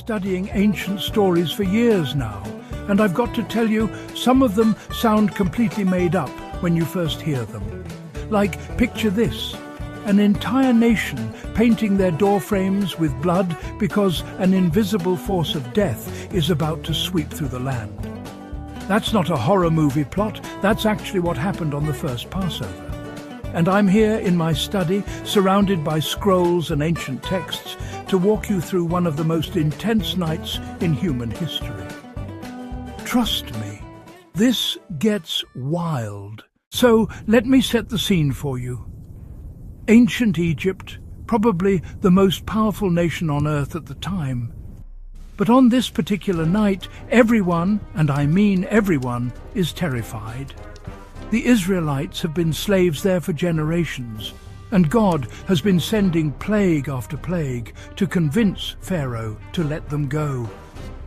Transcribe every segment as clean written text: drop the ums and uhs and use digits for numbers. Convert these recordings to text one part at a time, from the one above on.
studying ancient stories for years now, and I've got to tell you, some of them sound completely made up when you first hear them. Like, picture this: an entire nation painting their doorframes with blood because an invisible force of death is about to sweep through the land. That's not a horror movie plot, that's actually what happened on the first Passover. And I'm here in my study, surrounded by scrolls and ancient texts, to walk you through one of the most intense nights in human history. Trust me, this gets wild. So let me set the scene for you. Ancient Egypt, probably the most powerful nation on earth at the time. But on this particular night, everyone, and I mean everyone, is terrified. The Israelites have been slaves there for generations, and God has been sending plague after plague to convince Pharaoh to let them go.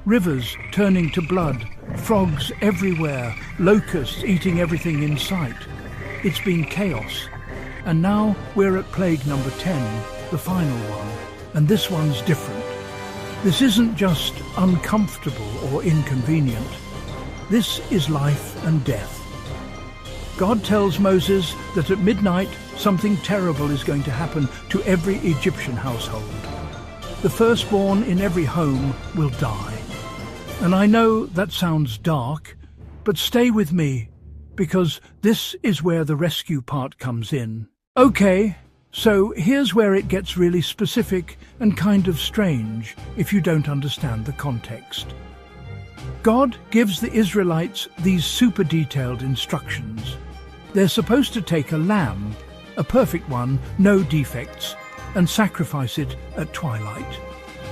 Rivers turning to blood, frogs everywhere, locusts eating everything in sight. It's been chaos. And now we're at plague number 10, the final one, and this one's different. This isn't just uncomfortable or inconvenient. This is life and death. God tells Moses that at midnight something terrible is going to happen to every Egyptian household. The firstborn in every home will die. And I know that sounds dark, but stay with me, because this is where the rescue part comes in. Okay, so here's where it gets really specific and kind of strange if you don't understand the context. God gives the Israelites these super detailed instructions. They're supposed to take a lamb, a perfect one, no defects, and sacrifice it at twilight.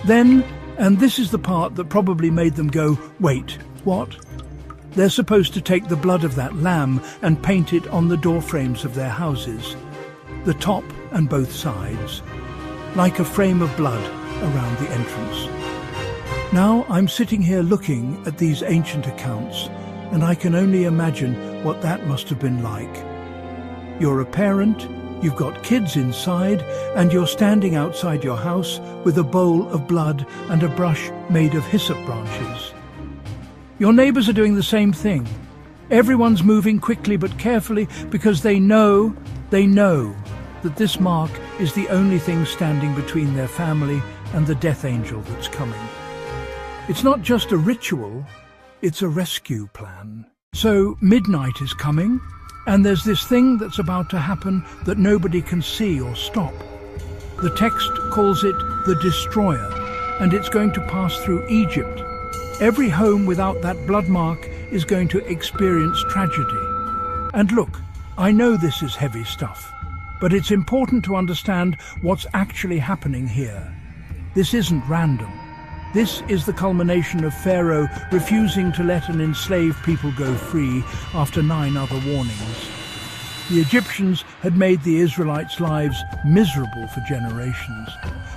Then, and this is the part that probably made them go, wait, what? They're supposed to take the blood of that lamb and paint it on the doorframes of their houses, the top and both sides, like a frame of blood around the entrance. Now I'm sitting here looking at these ancient accounts, and I can only imagine what that must have been like. You're a parent, you've got kids inside, and you're standing outside your house with a bowl of blood and a brush made of hyssop branches. Your neighbors are doing the same thing. Everyone's moving quickly but carefully because they know that this mark is the only thing standing between their family and the death angel that's coming. It's not just a ritual, it's a rescue plan. So midnight is coming, and there's this thing that's about to happen that nobody can see or stop. The text calls it the Destroyer, and it's going to pass through Egypt. Every home without that blood mark is going to experience tragedy. And look, I know this is heavy stuff, but it's important to understand what's actually happening here. This isn't random. This is the culmination of Pharaoh refusing to let an enslaved people go free after 9 other warnings. The Egyptians had made the Israelites' lives miserable for generations.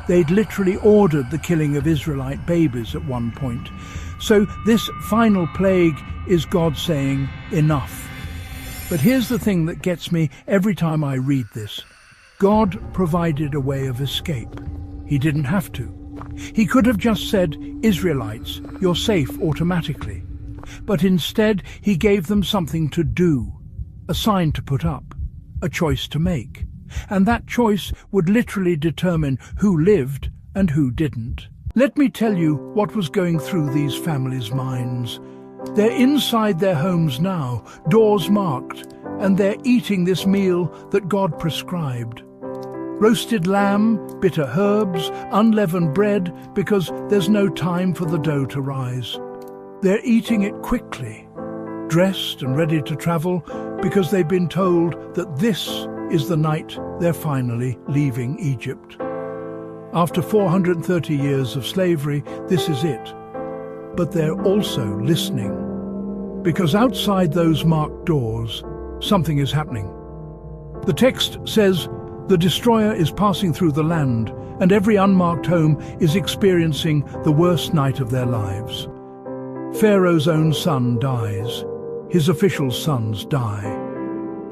They'd literally ordered the killing of Israelite babies at one point. So this final plague is God saying, enough. But here's the thing that gets me every time I read this. God provided a way of escape. He didn't have to. He could have just said, Israelites, you're safe automatically. But instead, he gave them something to do, a sign to put up, a choice to make. And that choice would literally determine who lived and who didn't. Let me tell you what was going through these families' minds. They're inside their homes now, doors marked, and they're eating this meal that God prescribed. Roasted lamb, bitter herbs, unleavened bread, because there's no time for the dough to rise. They're eating it quickly, dressed and ready to travel, because they've been told that this is the night they're finally leaving Egypt. After 430 years of slavery, this is it. But they're also listening, because outside those marked doors, something is happening. The text says, the destroyer is passing through the land, and every unmarked home is experiencing the worst night of their lives. Pharaoh's own son dies. His official sons die.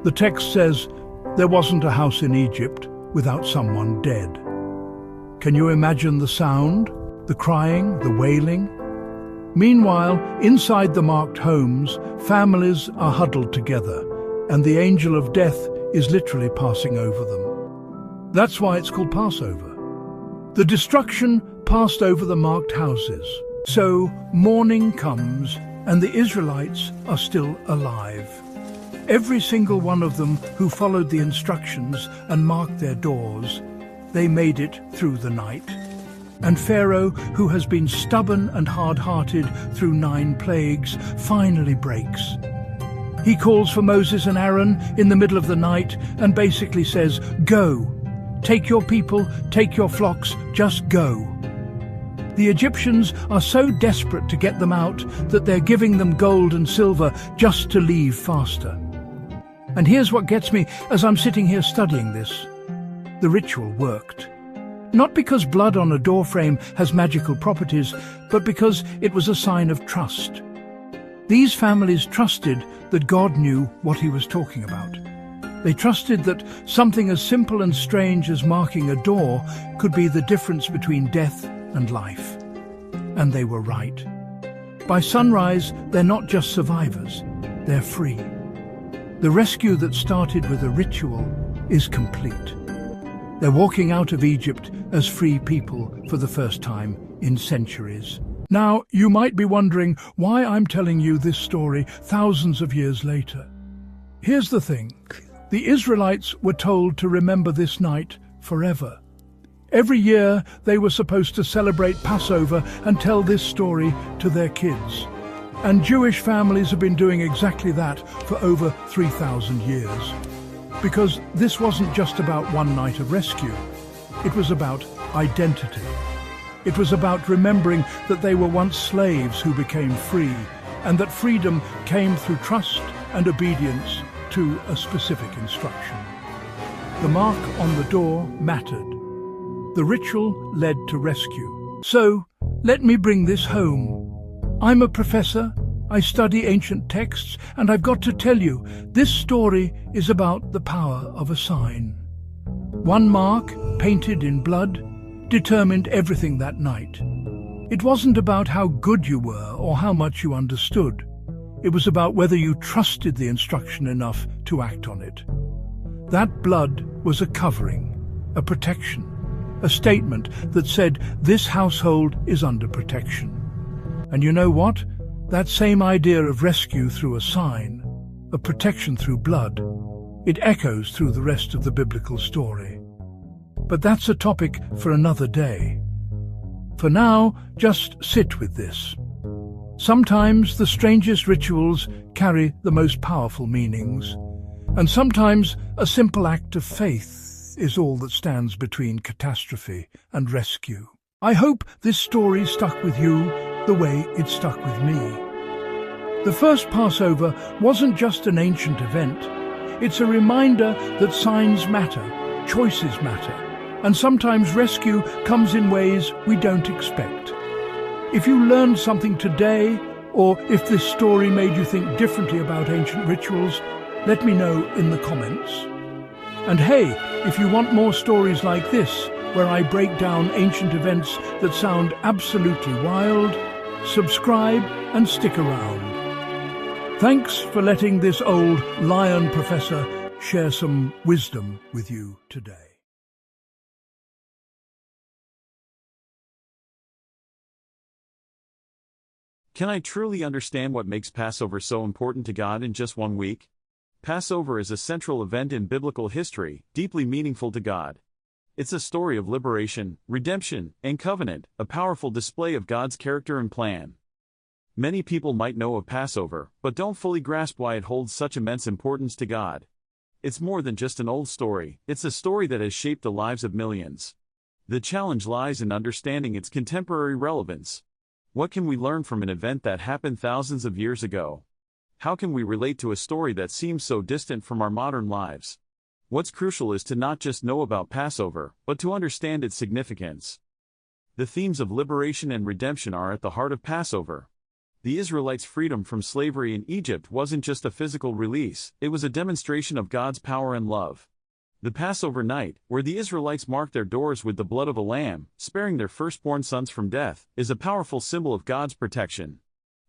The text says, there wasn't a house in Egypt without someone dead. Can you imagine the sound? the crying, the wailing. Meanwhile, inside the marked homes, families are huddled together, and the angel of death is literally passing over them. That's why it's called Passover. The destruction passed over the marked houses. So morning comes, and the Israelites are still alive. Every single one of them who followed the instructions and marked their doors, they made it through the night. And Pharaoh, who has been stubborn and hard-hearted through 9 plagues, finally breaks. He calls for Moses and Aaron in the middle of the night and basically says, "Go. Take your people, take your flocks, just go." The Egyptians are so desperate to get them out that they're giving them gold and silver just to leave faster. And here's what gets me as I'm sitting here studying this. The ritual worked. Not because blood on a doorframe has magical properties, but because it was a sign of trust. These families trusted that God knew what he was talking about. They trusted that something as simple and strange as marking a door could be the difference between death and life. And they were right. By sunrise, they're not just survivors, they're free. The rescue that started with a ritual is complete. They're walking out of Egypt as free people for the first time in centuries. Now, you might be wondering why I'm telling you this story thousands of years later. Here's the thing. The Israelites were told to remember this night forever. Every year, they were supposed to celebrate Passover and tell this story to their kids. And Jewish families have been doing exactly that for over 3,000 years. Because this wasn't just about one night of rescue. It was about identity. It was about remembering that they were once slaves who became free, and that freedom came through trust and obedience to a specific instruction. The mark on the door mattered. The ritual led to rescue. So, let me bring this home. I'm a professor, I study ancient texts, and I've got to tell you, this story is about the power of a sign. One mark, painted in blood, determined everything that night. It wasn't about how good you were or how much you understood. It was about whether you trusted the instruction enough to act on it. That blood was a covering, a protection, a statement that said this household is under protection. And you know what? That same idea of rescue through a sign, of protection through blood, it echoes through the rest of the biblical story. But that's a topic for another day. For now, just sit with this. Sometimes the strangest rituals carry the most powerful meanings, and sometimes a simple act of faith is all that stands between catastrophe and rescue. I hope this story stuck with you the way it stuck with me. The first Passover wasn't just an ancient event. It's a reminder that signs matter, choices matter, and sometimes rescue comes in ways we don't expect. If you learned something today, or if this story made you think differently about ancient rituals, let me know in the comments. And hey, if you want more stories like this, where I break down ancient events that sound absolutely wild, subscribe and stick around. Thanks for letting this old lion professor share some wisdom with you today. Can I truly understand what makes Passover so important to God in just 1 week? Passover is a central event in biblical history, deeply meaningful to God. It's a story of liberation, redemption, and covenant, a powerful display of God's character and plan. Many people might know of Passover, but don't fully grasp why it holds such immense importance to God. It's more than just an old story, it's a story that has shaped the lives of millions. The challenge lies in understanding its contemporary relevance. What can we learn from an event that happened thousands of years ago? How can we relate to a story that seems so distant from our modern lives? What's crucial is to not just know about Passover, but to understand its significance. The themes of liberation and redemption are at the heart of Passover. The Israelites' freedom from slavery in Egypt wasn't just a physical release, it was a demonstration of God's power and love. The Passover night, where the Israelites marked their doors with the blood of a lamb, sparing their firstborn sons from death, is a powerful symbol of God's protection.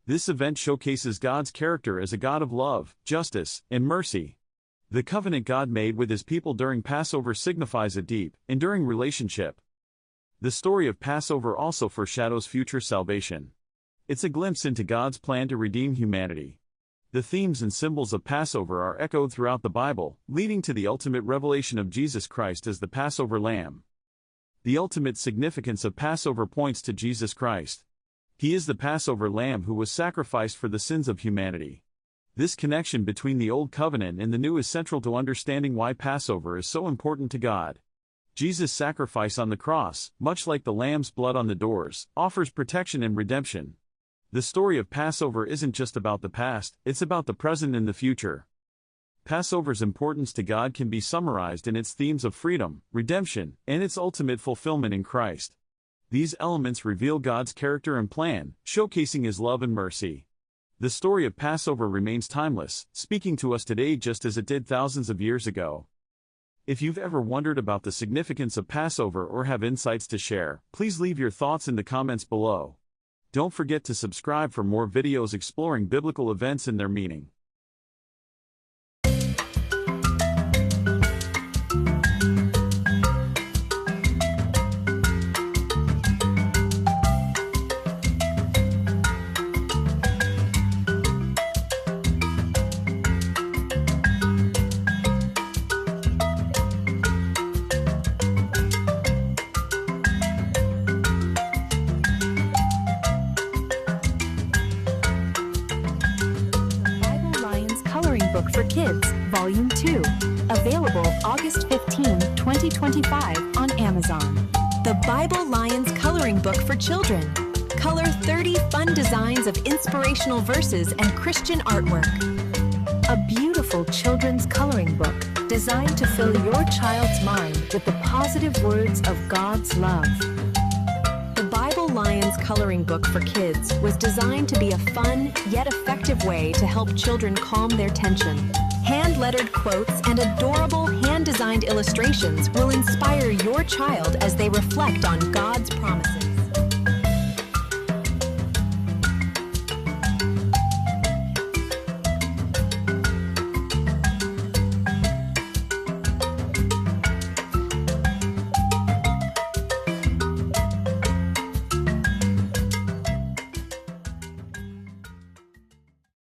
This event showcases God's character as a God of love, justice, and mercy. The covenant God made with his people during Passover signifies a deep, enduring relationship. The story of Passover also foreshadows future salvation. It's a glimpse into God's plan to redeem humanity. The themes and symbols of Passover are echoed throughout the Bible, leading to the ultimate revelation of Jesus Christ as the Passover Lamb. The ultimate significance of Passover points to Jesus Christ. He is the Passover Lamb who was sacrificed for the sins of humanity. This connection between the Old Covenant and the New is central to understanding why Passover is so important to God. Jesus' sacrifice on the cross, much like the lamb's blood on the doors, offers protection and redemption. The story of Passover isn't just about the past, it's about the present and the future. Passover's importance to God can be summarized in its themes of freedom, redemption, and its ultimate fulfillment in Christ. These elements reveal God's character and plan, showcasing his love and mercy. The story of Passover remains timeless, speaking to us today just as it did thousands of years ago. If you've ever wondered about the significance of Passover or have insights to share, please leave your thoughts in the comments below. Don't forget to subscribe for more videos exploring biblical events and their meaning. Book for Kids, Volume 2. Available August 15, 2025 on Amazon. The Bible Lions Coloring Book for Children. Color 30 fun designs of inspirational verses and Christian artwork. A beautiful children's coloring book designed to fill your child's mind with the positive words of God's love. The Bible Lions Coloring Book for Kids was designed to be a fun, yet effective way to help children calm their tension. Hand-lettered quotes and adorable hand-designed illustrations will inspire your child as they reflect on God's promises.